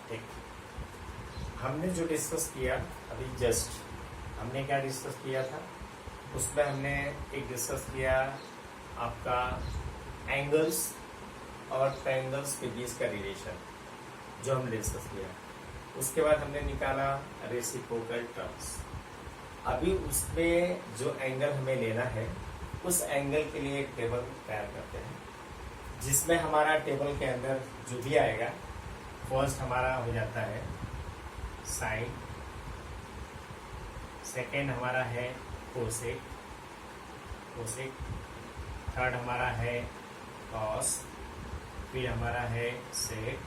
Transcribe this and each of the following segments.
ठीक, हमने जो डिस्कस किया अभी जस्ट, हमने क्या डिस्कस किया था, उसमें हमने एक डिस्कस किया आपका एंगल्स और ट्रायंगल्स के बीच का रिलेशन, जो हमने डिस्कस किया। उसके बाद हमने निकाला रेसिप्रोकल टर्म्स। अभी उसमें जो एंगल हमें लेना है, उस एंगल के लिए एक टेबल तैयार करते हैं, जिसमें हमारा टेबल के अंदर जो भी आएगा, फर्स्ट हमारा हो जाता है साइन, सेकेंड हमारा है कोसेक, थर्ड हमारा है कॉस, फिर हमारा है सेक,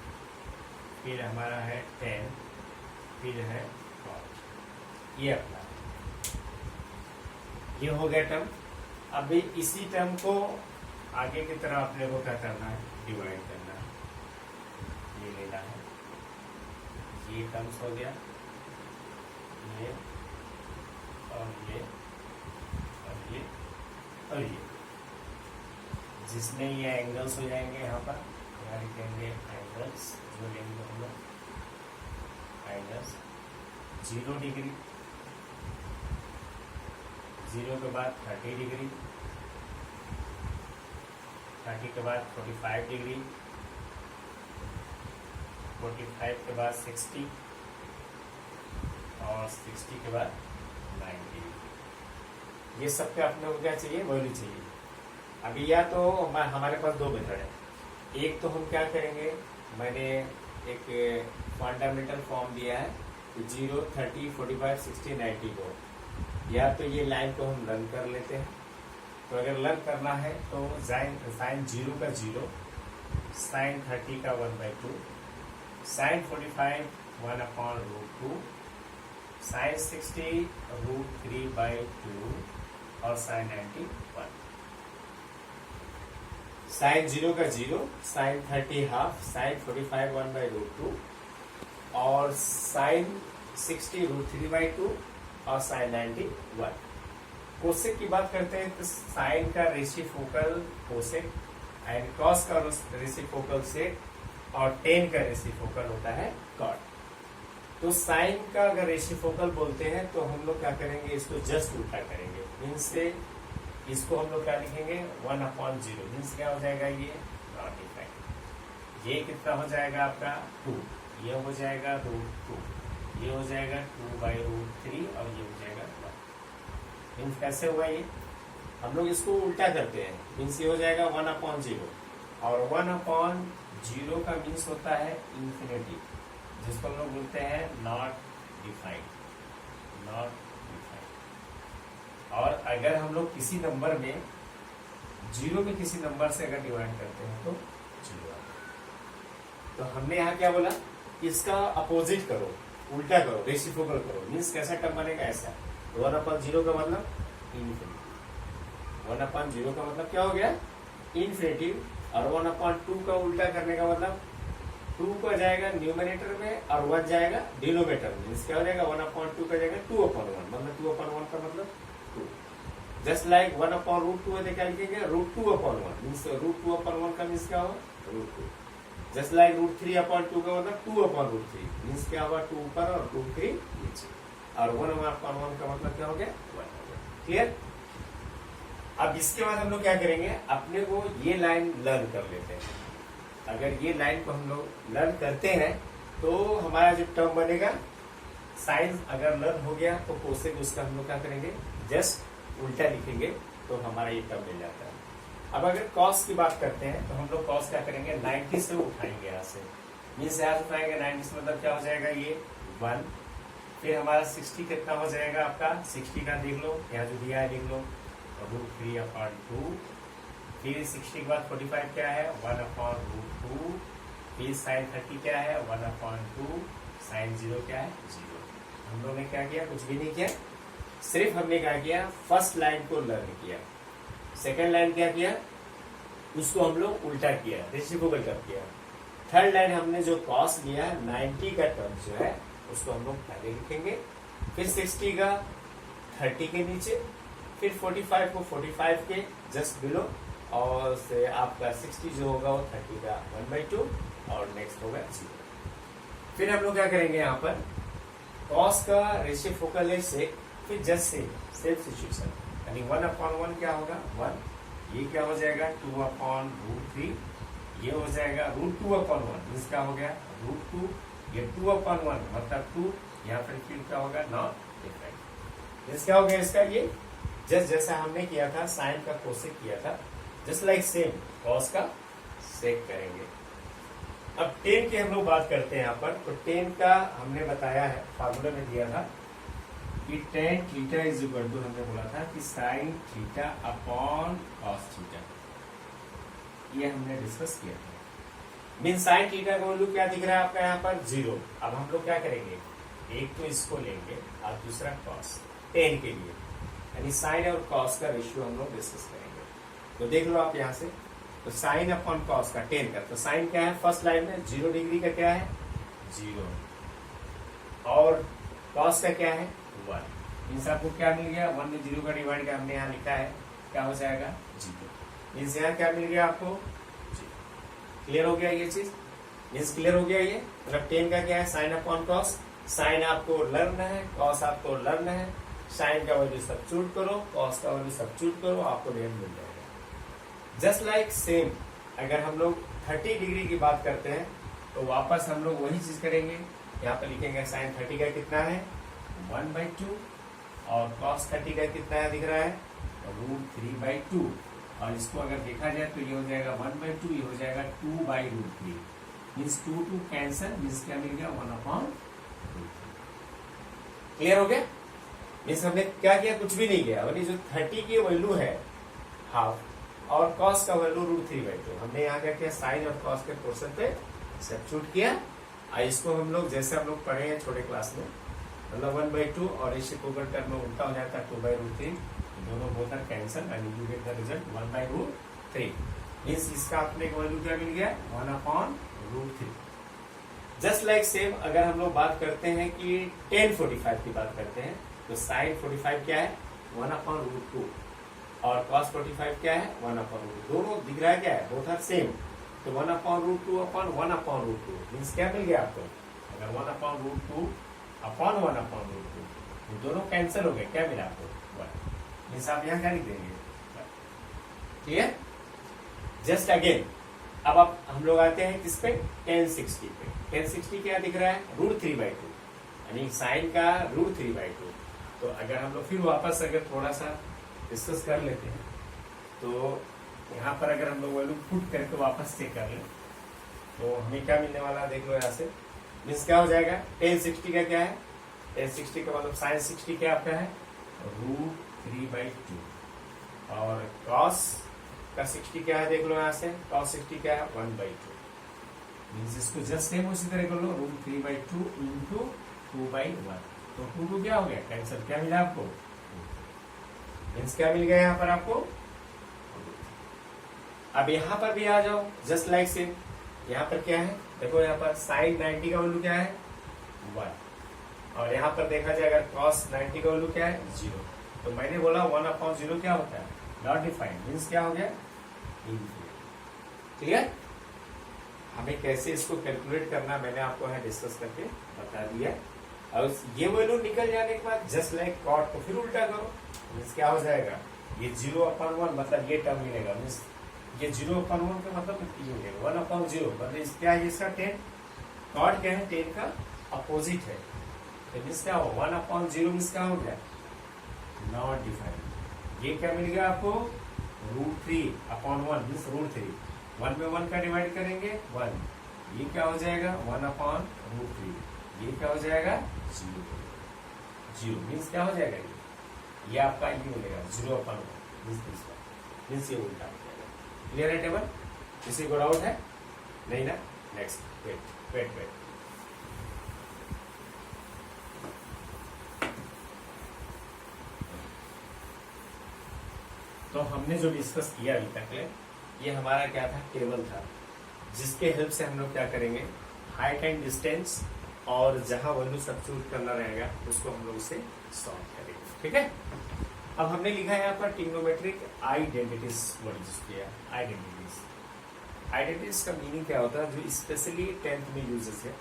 फिर हमारा है टेन, फिर है कॉट। ये अपना ये हो गया टर्म। अभी इसी टर्म को आगे की तरफ अपने को क्या करना है, डिवाइड करना है, ये लेना है, ये टर्म्स हो गया, ये और ये और ये और ये, जिसमें ये एंगल्स हो जाएंगे। यहाँ पर लिखेंगे एंगल्स, जो लेंगे हम लोग एंगल्स 0 डिग्री, 0 के बाद 30 डिग्री, 30 के बाद 45 डिग्री, 45 के बाद 60 और 60 के बाद 90। ये सब पे अपने को क्या चाहिए, वैल्यू चाहिए। अभी या तो हमारे पास दो मेथड है। एक तो हम क्या करेंगे, मैंने एक फंडामेंटल फॉर्म दिया है 0, 30, 45, 60, 90 को, या तो ये लाइन को हम रन कर लेते हैं। तो अगर रन करना है तो साइन 0 का 0, साइन 30 का 1/2, साइन 45 1/√2, साइन 60 √3/2 और साइन 90 1। साइन 0 का 0, साइन 30 हाफ, साइन 45 1/√2 और साइन 60 √3/2 और साइन 90 1। कोसेक की बात करते हैं तो साइन का रेसिप्रोकल कोसेक एंड कॉस का रेसिप्रोकल सेक और टेन का रेसिप्रोकल होता है कॉट। तो साइन का अगर रेसिप्रोकल बोलते हैं तो हम लोग क्या करेंगे, इसको जस्ट उल्टा करेंगे। मीन्स से इसको हम लोग क्या लिखेंगे 1/0, मीन्स क्या हो जाएगा, ये नॉट इफेक्ट। ये कितना हो जाएगा आपका 2, ये हो जाएगा √2, ये हो जाएगा 2/√3 और ये हो जाएगा 1। मीन्स कैसे हुआ ये, हम लोग इसको उल्टा करते हैं। मीन्स ये हो जाएगा 1/0 और 1/0 का मीन्स होता है इंफिनिटी, जिसको हम लोग बोलते हैं नॉट डिफाइंड। और अगर हम लोग किसी नंबर में 0 के किसी नंबर से अगर डिवाइड करते हैं तो 0। तो हमने यहाँ क्या बोला, इसका अपोजिट करो, उल्टा करो, रेसिप्रोकल करो। मीन्स कैसा टर्म बनेगा, ऐसा। 1/0 का मतलब इन्फिनिटी, 1/0 का मतलब क्या हो गया, इन्फिनिटी। और 1/2 का उल्टा करने का मतलब 2 का जाएगा न्यूमरेटर में और 1 जाएगा डिनोमिनेटर में। मीन्स क्या हो जाएगा, 1/2 का जाएगा 2/1, मतलब 2/1 का मतलब 2। जस्ट लाइक 1/√2 है, क्या लिखेंगे √2/1, मीन्स √2/1 का मीन्स क्या होगा √2। जस्ट लाइक √3/2 का मतलब 2/√3, मीन्स क्या होगा 2 ऊपर और √3 नीचे। और 1/1 का मतलब क्या हो गया 1 हो गया। क्लियर। अब इसके बाद हम लोग क्या करेंगे, अपने को ये लाइन लर्न कर लेते हैं। अगर ये लाइन को हम लोग लर्न करते हैं तो हमारा जो टर्म बनेगा, साइन अगर लर्न हो गया तो कोसेक उसका हम लोग क्या करेंगे, जस्ट उल्टा लिखेंगे तो हमारा ये टर्म मिल जाता है। अब अगर कॉस की बात करते हैं तो हम लोग कॉस क्या करेंगे, 90 से उठाएंगे यहाँ से। मीन्स यहाँ से उठाएंगे 90 से, मतलब क्या हो जाएगा ये 1। फिर हमारा 60 कितना हो जाएगा आपका, 60 का देख लो, यहाँ जो दिया है लिख लो √3/2। फिर 60 के बाद 45 क्या है 1/√2। फिर साइन 30 क्या है 1/2। साइन 0 क्या है 0। हम लोग ने क्या किया, कुछ भी नहीं किया, सिर्फ हमने क्या किया, फर्स्ट लाइन को लर्न किया। सेकेंड लाइन क्या किया, उसको हम लोग उल्टा किया, रेसिप्रोकल कर किया। थर्ड लाइन हमने जो कॉस लिया 90 का टर्म जो है उसको हम लोग पहले लिखेंगे, फिर 60 का 30 के नीचे, फिर 45 को 45 के जस्ट बिलो, और से आपका 60 जो होगा वो 30 का 1/2 और नेक्स्ट होगा 0। फिर हम लोग क्या करेंगे यहाँ पर, कॉस का रेशियो फोकल है सेक, फिर जस्ट सेम सिचुएशन, यानी 1/1 क्या होगा 1, ये क्या हो जाएगा 2/√3, ये हो जाएगा √2/1, मीन्स क्या हो गया √2, ये 2/1 मतलब 2, यहाँ पर फिर क्या होगा नॉट डिफरेंट, मीन्स क्या हो गया इसका, ये जस्ट जैसा हमने किया था साइन का कोसेक किया था, जस्ट लाइक सेम कॉस का सेक करेंगे। अब टेन की हम लोग बात करते हैं यहाँ पर, तो टेन का हमने बताया है, फार्मूला में दिया था कि tan theta is equal to, हमने बोला था कि sine theta upon cos theta, ये हमने डिस्कस किया था। मीन साइन थीटा का वैल्यू क्या दिख रहा है आपका यहाँ पर 0। अब हम लोग क्या करेंगे, एक तो इसको लेंगे और दूसरा कॉस टेन के लिए, यानी साइन और कॉस का रेशियो हम लोग डिस्कस करेंगे। तो देख लो आप यहाँ से, तो साइन अपॉन कॉस का टेन का, तो साइन क्या है फर्स्ट लाइन में 0 डिग्री का क्या है 0, और कॉस का क्या है 1, मीन्स आपको क्या मिल गया 1 में 0 का डिवाइड का हमने यहाँ लिखा है, क्या हो जाएगा 0, मीन्स यहाँ क्या मिल गया आपको 0। क्लियर हो गया ये चीज, मीन्स क्लियर हो गया ये, मतलब टेन का क्या है साइन अपॉन कॉस, साइन आपको लर्न है, कॉस आपको लर्न है, साइन का वैल्यू सब्स्टिट्यूट करो, कॉस का वैल्यू सब्स्टिट्यूट करो, आपको रेट मिल जाएगा। जस्ट लाइक सेम अगर हम लोग 30 डिग्री की बात करते हैं तो वापस हम लोग वही चीज करेंगे, यहाँ पर लिखेंगे साइन 30 का कितना है 1/2, और कॉस 30 का कितना है दिख रहा है √3/2, और इसको अगर देखा जाए तो ये हो जाएगा 1/2, ये हो जाएगा 2/√3, मीन्स 2 कैंसल, मीन्स क्या मिल गया 1/√3। क्लियर हो गया, मीन्स हमने क्या किया, कुछ भी नहीं किया, जो 30 की वैल्यू है हाफ और कॉस का वैल्यू √3/2, हमने यहाँ क्या किया साइन और कॉस के पोर्शन पे सब्स्टिट्यूट किया, और इसको हम लोग जैसे हम लोग पढ़े हैं छोटे क्लास में, मतलब 1/2 और इसी को टर्म में उल्टा हो जाता है 2/√3, दोनों both are cancel and you get the result 1/√3, means इसका अपने वैल्यू क्या मिल गया 1/√3। जस्ट लाइक सेम अगर हम लोग बात करते हैं कि tan 45 की बात करते हैं, तो साइन 45 क्या है 1/√2 और cos 45 क्या है 1/√2, दोनों दिख रहा है क्या है बोथ आर सेम, तो 1/√2 अपॉन 1/√2 मीन्स क्या मिल गया आपको, अगर 1/√2 अपॉन 1/√2 दोनों कैंसिल हो गए, क्या मिला आपको 1, मीन्स आप यहाँ क्या लिख देंगे, क्लियर। जस्ट अगेन अब आप हम लोग आते हैं किस पे tan 60 पे, tan 60 क्या दिख रहा है √3/2, यानी साइन का √3/2, तो अगर हम लोग फिर वापस अगर थोड़ा सा डिस्कस कर लेते हैं, तो यहाँ पर अगर हम लोग वैल्यू पुट करके वापस चेक कर लें तो हमें क्या मिलने वाला है, देख लो यहाँ से, मीन्स क्या हो जाएगा tan 60 का क्या है, tan 60 का मतलब साइन 60 क्या आपका है √3/2, और cos का 60 क्या है देख लो यहाँ से, cos 60 क्या है 1/2, मीन्स इसको जस्ट सेम उसी तरह कर लो √3/2 इंटू 2/1, तो 2 क्या हो गया कैंसिल, क्या मिला आपको मीन्स क्या मिल गया यहाँ पर आपको। अब यहाँ पर भी आ जाओ जस्ट लाइक सेम, यहाँ पर क्या है देखो, यहाँ पर साइन 90 का वैल्यू क्या है 1, और यहाँ पर देखा जाए अगर cos 90 का वैल्यू क्या है 0, तो मैंने बोला 1/0 क्या होता है नॉट डिफाइंड, मीन्स क्या हो गया क्लियर। हमें कैसे इसको कैलकुलेट करना मैंने आपको यहाँ डिस्कस करके बता दिया, और ये वैल्यू निकल जाने के बाद जस्ट लाइक कॉट को फिर उल्टा करो, मीन्स क्या हो जाएगा ये 0/1 मतलब ये टर्म मिलेगा, मीन्स ये 0/1 का मतलब ये मिलेगा 1/0, मतलब क्या है इसका tan, कॉट क्या है tan का अपोजिट है, तो मीन्स क्या हो 1/0 मीन्स क्या हो गया नॉट डिफाइंड, ये क्या मिल गया आपको √3/1 मीन्स √3, 1 में 1 का डिवाइड करेंगे 1, ये क्या हो जाएगा 1/√3, ये क्या हो जाएगा 0 मीन्स क्या हो जाएगा ये आपका ये मिलेगा 0/1 मीन्स ये उल्टा हो जाएगा। क्लियर है टेबल, किसी को डाउट है नहीं ना, नेक्स्ट वेट तो हमने जो डिस्कस किया अभी तक ये हमारा क्या था टेबल था, जिसके हेल्प से हम लोग क्या करेंगे हाइट एंड डिस्टेंस और जहां वैल्यू सब्स्टिट्यूट करना रहेगा उसको हम लोग इसे सॉल्व करेंगे, ठीक है। अब हमने लिखा है यहाँ पर ट्रिग्नोमेट्रिक आइडेंटिटीज वर्ड यूज किया, आइडेंटिटीज का मीनिंग क्या होता है जो स्पेशली 10th में यूजेस है,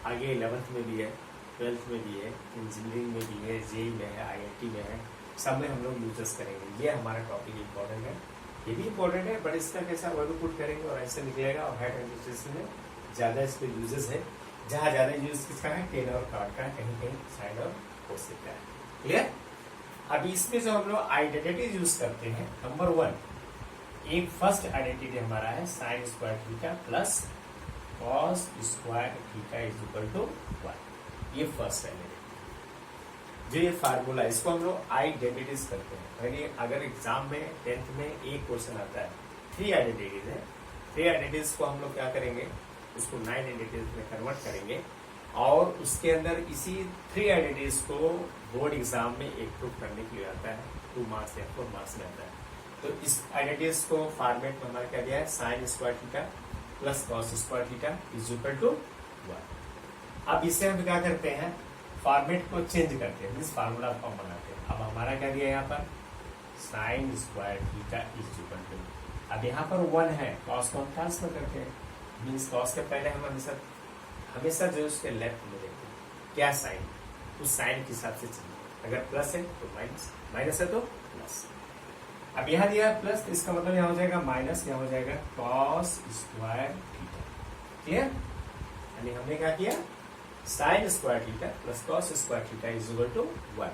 आगे 11th में भी है, 12th में भी है, इंजीनियरिंग में भी है, जेई में है, आईआईटी में है, सब में हम लोग यूजेस करेंगे। ये हमारा टॉपिक इम्पोर्टेंट है, ये भी इम्पोर्टेंट है, बट इसका कैसा वर्ड पुट करेंगे और ऐसे निकलेगा। और हाइट एंड में ज़्यादा इस पर यूजेस है, जहाँ ज़्यादा यूज किसका है, टेन और कार्ड का, कहीं कहीं साइड और कोसेक का है। क्लियर? अभी इसमें जो हम लोग आइडेंटिटी यूज करते हैं, नंबर 1, एक फर्स्ट आइडेंटिटी हमारा है sine square theta plus cos square theta is equal to 1। ये फर्स्ट आइडेंटिटी, जो ये फार्मूला, इसको हम लोग आइडेंटिटीज करते हैं। यानी अगर एग्जाम में 10th में एक क्वेश्चन आता है, 3 आइडेंटिटीज है, 3 आइडेंटिटीज को हम लोग क्या करेंगे, उसको 9 आइडेंटिटीज में कन्वर्ट करेंगे और उसके अंदर इसी 3 आइडेंटिटीज को बोर्ड एग्जाम में एक प्रूफ करने के लिए आता है, 2 मार्क्स या 4 मार्क्स में आता है। तो इस आइडेंटिटीज को फॉर्मेट में हमारा क्या दिया है, sine square theta plus cos square theta is equal to 1। अब इसे हम क्या करते हैं, फॉर्मेट को चेंज करते हैं, इस फार्मूला फॉर्म बनाते हैं। अब हमारा क्या दिया है यहाँ पर, sine square theta is equal to, अब यहाँ पर 1 है, कॉस को हम ट्रांसफर करते हैं, मीन्स कॉस के पहले हम हमेशा जो उसके लेफ्ट में देखते हैं क्या साइन, उस साइन के हिसाब से चलिए। अगर प्लस है तो माइनस, माइनस है तो प्लस। अब यहाँ दिया है प्लस, तो इसका मतलब यहाँ हो जाएगा माइनस, यहाँ हो जाएगा कॉस स्क्वायर थीटा। क्लियर? यानी हमने क्या किया, sine square theta plus cos square theta is equal to 1।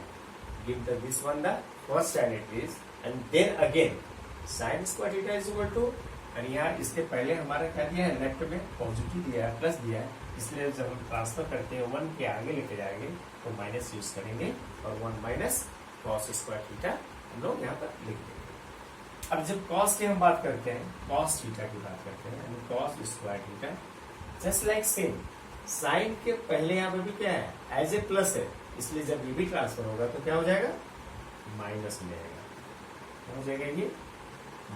Give this one the first identities and then again sine square theta is equal to, और यहाँ इसके पहले हमारा क्या दिया है, लेफ्ट में पॉजिटिव दिया है, प्लस दिया है, इसलिए जब हम ट्रांसफर करते हैं 1 के आगे लेके जाएंगे तो माइनस यूज करेंगे और 1 माइनस कॉस स्क्वायर थीटा हम लोग यहाँ पर लिख देंगे। अब जब कॉस की हम बात करते हैं, कॉस थीटा की बात करते हैं, cos square theta just like same, sine के पहले यहाँ पे भी क्या है, एज ए प्लस है, इसलिए जब ये भी ट्रांसफर होगा तो क्या हो जाएगा, माइनस में जाएगा, क्या हो जाएगा ये,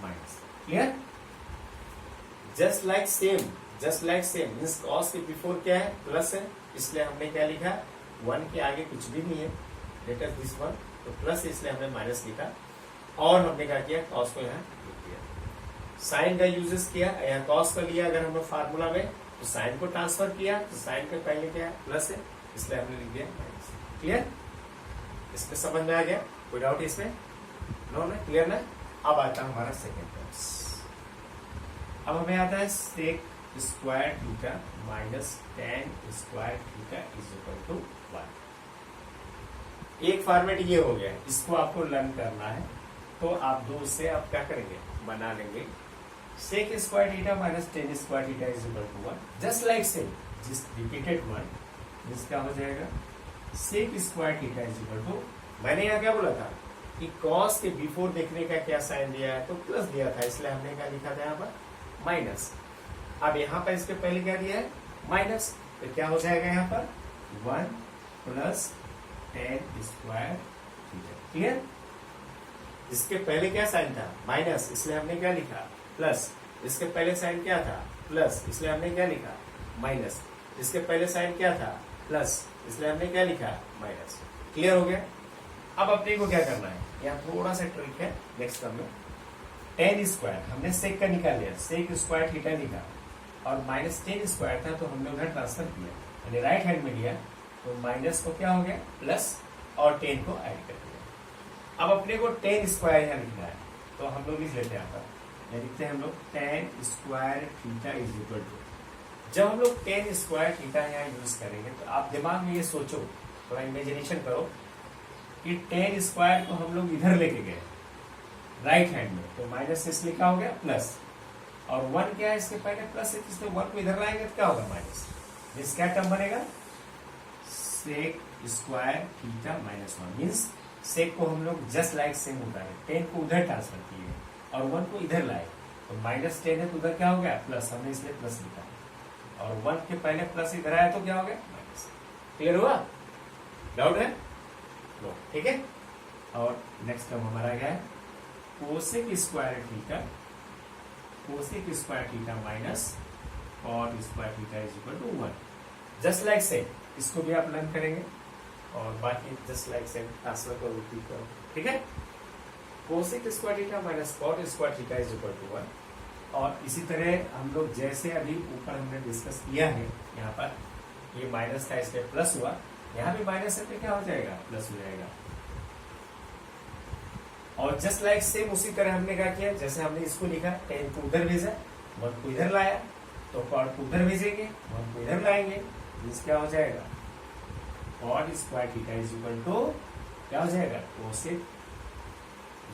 minus. Clear? Just like same, just like same means cos के बिफोर क्या है, प्लस है, इसलिए हमने क्या लिखा, 1 के आगे कुछ भी नहीं है, लेट अस दिस वन, तो प्लस है इसलिए हमने माइनस लिखा, और हमने क्या किया, कॉस को यहाँ लिख दिया, साइन का यूजेस किया, यहाँ कॉस को लिया अगर हम लोग फार्मूला में, तो साइन को ट्रांसफर किया, तो साइन के पहले क्या है, प्लस है, इसलिए हमने लिख दिया माइनस। क्लियर? इसमें समझ में आ गया, कोई डाउट इसमें? नो ना, क्लियर ना? अब आता है हमारा सेकेंड टर्म्स। अब हमें आता है sec square theta minus tan square theta is equal to 1। एक फॉर्मेट ये हो गया, इसको आपको लर्न करना है, तो आप दो से आप क्या करेंगे, बना लेंगे, sec square theta minus tan square theta is equal to 1, just like same, जिस रिपीटेड वन, जिसका हो जाएगा sec square theta is equal to, मैंने यहाँ क्या बोला था कि कॉस के बिफोर देखने का क्या साइन दिया है, तो प्लस दिया था, इसलिए हमने क्या लिखा था यहाँ पर, माइनस। अब यहाँ पर इसके पहले क्या दिया है, माइनस, तो क्या हो जाएगा यहाँ पर 1 plus ten square theta. Clear? इसके पहले क्या साइन था, माइनस, इसलिए हमने क्या लिखा, प्लस। इसके पहले साइन क्या था, प्लस, इसलिए हमने क्या लिखा, माइनस। इसके पहले साइन क्या था, प्लस, इसलिए हमने क्या लिखा, माइनस। क्लियर हो गया? अब अपने को क्या करना है, यहाँ थोड़ा सा ट्रिक है, नेक्स्ट टर्म में टेन स्क्वायर हमने सेक का निकाल लिया, सेक स्क्वायर थीटा लिखा, और माइनस टेन स्क्वायर था तो हमने उधर ट्रांसफर किया, यानी राइट हैंड में लिया, तो माइनस को क्या हो गया, प्लस, और 10 को ऐड कर दिया। अब अपने को टेन स्क्वायर यहाँ लिखना है, तो हम लोग लिख लेते हैं यहाँ पर, लिखते हैं हम लोग tan square theta is equal to, जब हम लोग टेन स्क्वायर थीटा यहाँ यूज करेंगे तो आप दिमाग में ये सोचो, थोड़ा इमेजिनेशन करो कि टेन स्क्वायर को हम लोग इधर लेके गए राइट हैंड में, तो माइनस से लिखा हो गया प्लस, और 1 क्या है इसके पहले प्लस है, इसलिए 1 को इधर लाएंगे तो क्या होगा, माइनस। मीन्स क्या टर्म बनेगा, sec square theta minus 1, means sec को हम लोग जस्ट लाइक सेम उठाए, 10 को उधर ट्रांसफर किए और 1 को इधर लाए, तो माइनस 10 है तो उधर क्या हो गया, प्लस, हमने इसलिए प्लस लिखा, और 1 के पहले प्लस इधर आया तो क्या हो गया, माइनस। क्लियर हुआ? डाउट है? नो, ठीक है। और नेक्स्ट टर्म हमारा क्या है, cosec square theta, cosec square theta minus और square theta is equal to 1, just like same, इसको भी आप लर्न करेंगे, और बाकी जस्ट लाइक सेम ट्रांसफर करो, रिपीट करो, ठीक है। Cosec square theta minus cot square theta is equal to 1, और इसी तरह हम लोग जैसे अभी ऊपर हमने डिस्कस किया है यहाँ पर, ये माइनस था इसलिए प्लस हुआ, यहाँ भी माइनस है तो क्या हो जाएगा, प्लस हो जाएगा। और जस्ट लाइक सेम उसी तरह हमने क्या किया, जैसे हमने इसको लिखा 10 को उधर भेजा, 1 को इधर लाया, तो कॉड को उधर भेजेंगे, 1 को इधर लाएंगे, मीन्स क्या हो जाएगा, cot square theta is equal to क्या हो जाएगा, कोसेक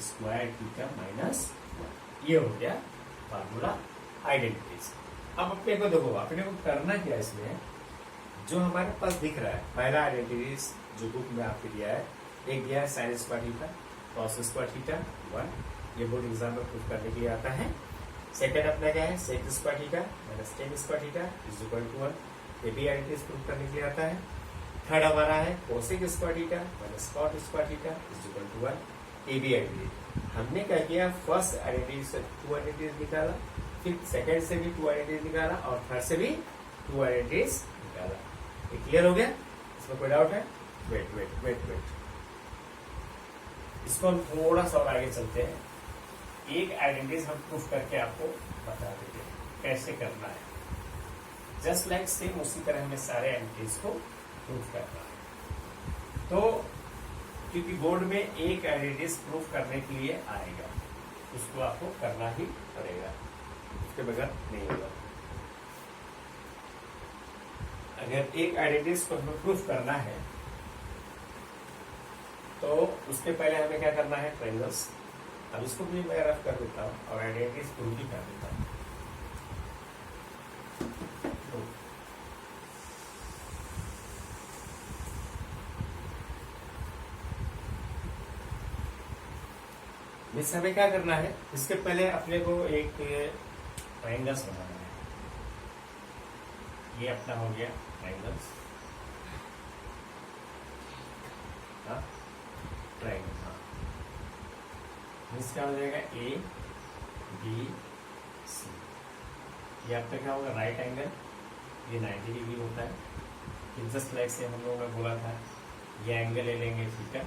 स्क्वायर थीटा माइनस 1। ये हो गया फार्मूला आइडेंटिटीज। अब अपने को देखो, अपने को करना क्या इसमें, जो हमारे पास दिख रहा है पहला आइडेंटिटीज जो बुक में आपके दिया है, एक दिया है sine square theta cos square theta 1, ये बोर्ड एग्जाम में प्रूफ करने के लिए आता है। सेकंड अपना क्या है, sec square theta minus tan square theta is equal to 1, ये भी आइडेंटिटीज प्रूफ करने के लिए आता है। थर्ड हमारा है cosec square theta minus cot square theta is equal to 1, ये भी आइडेंटिटी। हमने क्या किया, फर्स्ट आइडेंटिटी से 2 आइडेंटिटीज निकाला, फिर सेकंड से भी 2 आइडेंटिटीज निकाला, और थर्ड से भी 2 आइडेंटिटीज निकाला। ये क्लियर हो गया, इसमें कोई डाउट है? वेट वेट वेट वेट, इसको हम थोड़ा सा और आगे चलते हैं। एक आइडेंटिटीज हम प्रूफ करके आपको बता देते हैं कैसे करना है। जस्ट लाइक सेम उसी तरह हमें सारे आइडेंटिटीज को प्रूफ करना है। तो क्योंकि बोर्ड में एक आइडेंटिटीज प्रूफ करने के लिए आएगा, उसको आपको करना ही पड़ेगा, उसके बगैर नहीं होगा। अगर एक आइडेंटिटीज को हमें प्रूफ करना है तो उसके पहले हमें क्या करना है, ट्रायंगल्स। अब इसको भी मैं रफ कर देता हूँ और आइडेंटिटीज प्रूफ भी कर देता हूँ। इस हमें क्या करना है, इसके पहले अपने को एक ट्रायंगल्स बनाना है। ये अपना हो गया ट्रायंगल्स, ट्रायंगल, हाँ, इसका हो जाएगा ए बी सी। ये आपका क्या होगा, राइट एंगल, ये 90 डिग्री होता है। फिर जस्ट लाइक से हम लोगों ने बोला था, ये एंगल ले लेंगे थीटा,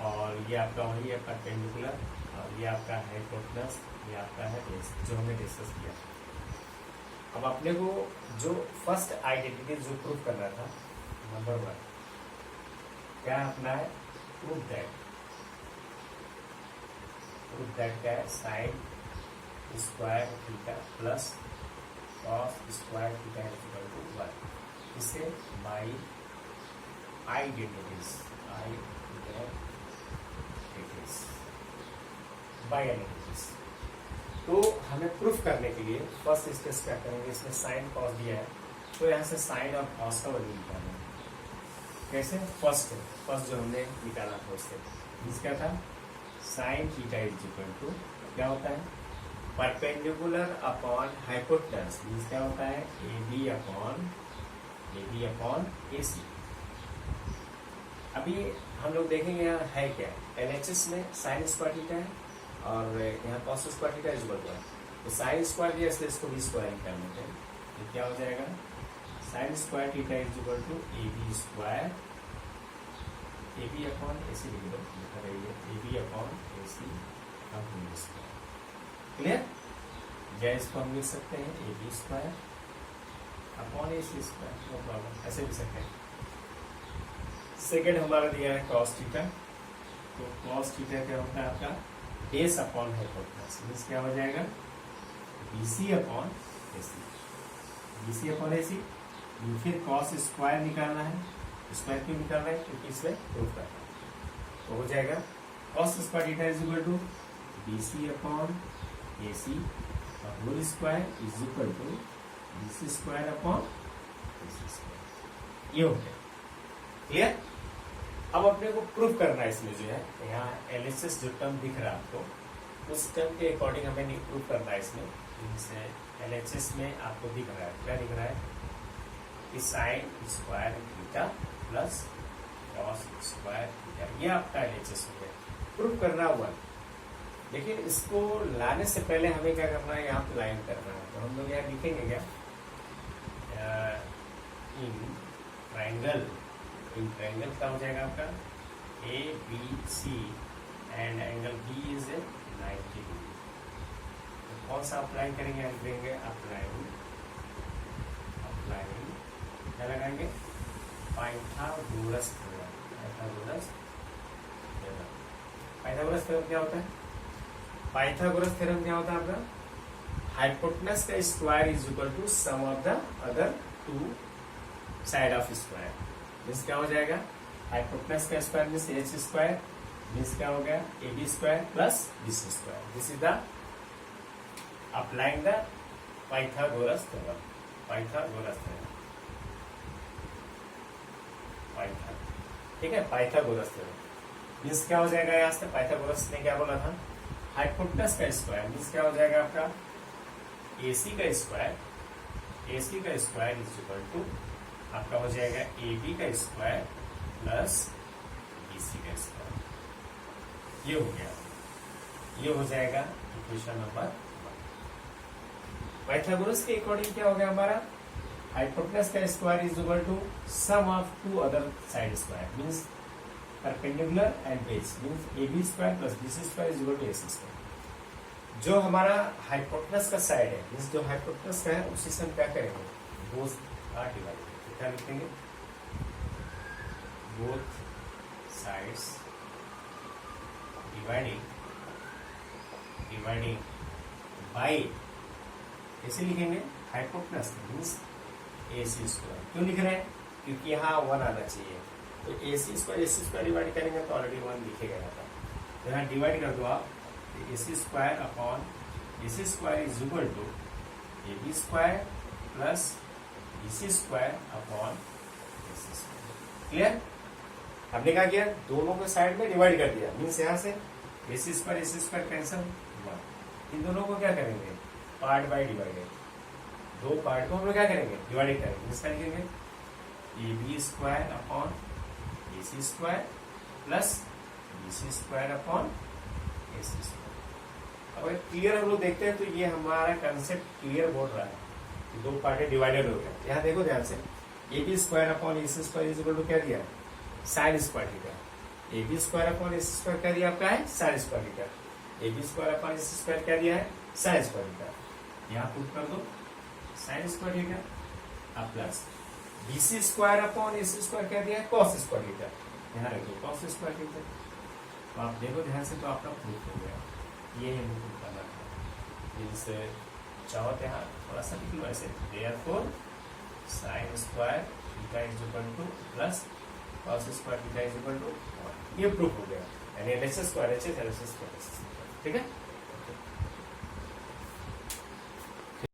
और ये आपका वही है परपेंडिकुलर, और ये आपका है हाइपोटेनस, ये आपका है बेस, जो हमने डिस्कस किया। अब अपने को जो फर्स्ट आइडेंटिटी जो प्रूफ करना था, नंबर 1 क्या अपना है, प्रूफ दैट क्या है, sine square theta plus cos square theta is equal to 1। इसे बाई आइडेंटिटीज तो हमें प्रूफ करने के लिए फर्स्ट स्टेज क्या करेंगे, इसमें साइन कॉस दिया है तो यहाँ से साइन और कॉस का वैल्यू निकालेंगे। कैसे, फर्स्ट जो हमने निकाला था उससे इसका था sine theta is equal to क्या होता है, परपेंडिकुलर अपॉन हाइपोटेनस, मींस क्या होता है, ए बी अपॉन ए सी। अभी हम लोग देखेंगे यहाँ है क्या, LHS में साइन स्क्वायर थीटा है और यहाँ cos square theta is equal to है, तो साइन स्क्वायर दिया इसलिए इसको भी स्क्वायर कर लेते हैं, तो क्या हो जाएगा, sine square theta is equal to A B square, A B upon A C लिखा रही है, A B upon A C square. Clear, या इसको हम लिख सकते हैं A B square upon A C square, no problem, ऐसे भी सकते हैं। सेकेंड हमारा दिया है कॉस थीटा, तो कॉस थीटा क्या होता है आपका, बेस अपॉन हाइपोटेनस, मींस क्या हो जाएगा, BC upon AC, BC upon AC। फिर कॉस स्क्वायर निकालना है, स्क्वायर क्यों निकालना है, क्योंकि इसमें प्रूफ करना है, तो हो जाएगा cos square theta is equal to BC upon AC और whole square is equal to BC square upon AC square. ये हो गया, क्लियर। अब अपने को प्रूफ करना है इसमें जो है, यहाँ LHS जो टर्म दिख रहा है आपको, उस टर्म के अकॉर्डिंग हमें प्रूफ करना है इसमें। जैसे LHS में आपको दिख रहा है, क्या दिख रहा है कि sign square theta plus cos square theta, ये आपका LHS हो गया, प्रूफ करना हुआ। लेकिन इसको लाने से पहले हमें क्या करना है, यहाँ पे लाइन करना है, तो हम लोग यहाँ लिखेंगे क्या, इन ट्राइंगल क्या हो जाएगा आपका, ABC and angle B is 90 degree. तो कौन सा अप्लाई करेंगे, हम करेंगे अप्लाइंग क्या लगाएंगे? Pythagoras theorem. Pythagoras theorem. Pythagoras theorem क्या होता है? पाइथागोरस थ्योरम क्या होता है आपका? हाइपोटेनस का square is equal to sum of the other two side of square. Means क्या हो जाएगा? हाइपोटेनस का square means H square, means क्या हो गया? A B square plus B C square. This is the applying the Pythagoras theorem. Pythagoras theorem, ठीक है, Pythagoras theorem means क्या हो जाएगा? यहाँ से पाइथागोरस ने क्या बोला था? हाइपोटेनस का स्क्वायर मीन्स क्या हो जाएगा आपका? AC का स्क्वायर, AC का स्क्वायर इज इक्वल टू आपका हो जाएगा AB का स्क्वायर प्लस BC का स्क्वायर। ये हो गया, ये हो जाएगा इक्वेशन नंबर 1। पाइथागोरस के अकॉर्डिंग क्या हो गया हमारा? हाइपोटेनस का square is equal to sum of two other side square means perpendicular and base means AB square plus BC square is equal to AC square. जो हमारा हाइपोटेनस का side है मीन्स जो हाइपोटेनस का है उसी से हम क्या करेंगे? Both are divided. क्या लिखेंगे? बोथ साइड्स डिवाइडिंग बाई, ऐसे लिखेंगे हाइपोटेनस मीन्स AC स्क्वायर। क्यों लिख रहे हैं? क्योंकि यहाँ 1 आना चाहिए, तो AC स्क्वायर डिवाइड करेंगे तो ऑलरेडी 1 लिखेगा यहाँ पर। यहाँ डिवाइड कर दो आप, AC square upon AC square is equal to AB square plus BC square upon AC square. Clear? हमने क्या किया? दोनों के साइड में डिवाइड कर दिया मीन्स यहाँ से AC स्क्वायर कैंसल, इन दोनों को क्या करेंगे? Part by divided. दो पार्ट को हम लोग क्या करेंगे? डिवाइड करेंगे। मीन्स क्या लिखेंगे? AB square upon AC square plus BC square upon AC square. अब क्लियर हम लोग देखते हैं तो ये हमारा कंसेप्ट क्लियर बोल रहा है कि दो पार्टें डिवाइडेड हो गया। यहाँ देखो ध्यान से, AB square upon AC square is equal to क्या दिया? Sine square theta. AB square upon AC square क्या दिया आपका है? Sine square theta. AB square upon AC square क्या दिया है? Sine square theta. यहाँ पुट कर दो साइन स्क्वायर थीटा अब plus BC square upon AC square क्या दिया है? Cos square theta. यहाँ रख दो कॉस स्क्वायर थीटा। तो आप देखो ध्यान से, तो आपका प्रूफ हो गया। ये है प्रूफ करना था। जिससे चाहो तो यहाँ थोड़ा सा लिख लो ऐसे, therefore sine square theta is equal to plus cos square theta is equal to 1। ये प्रूफ हो गया, यानी LHS square LHS, LHS square. ठीक है।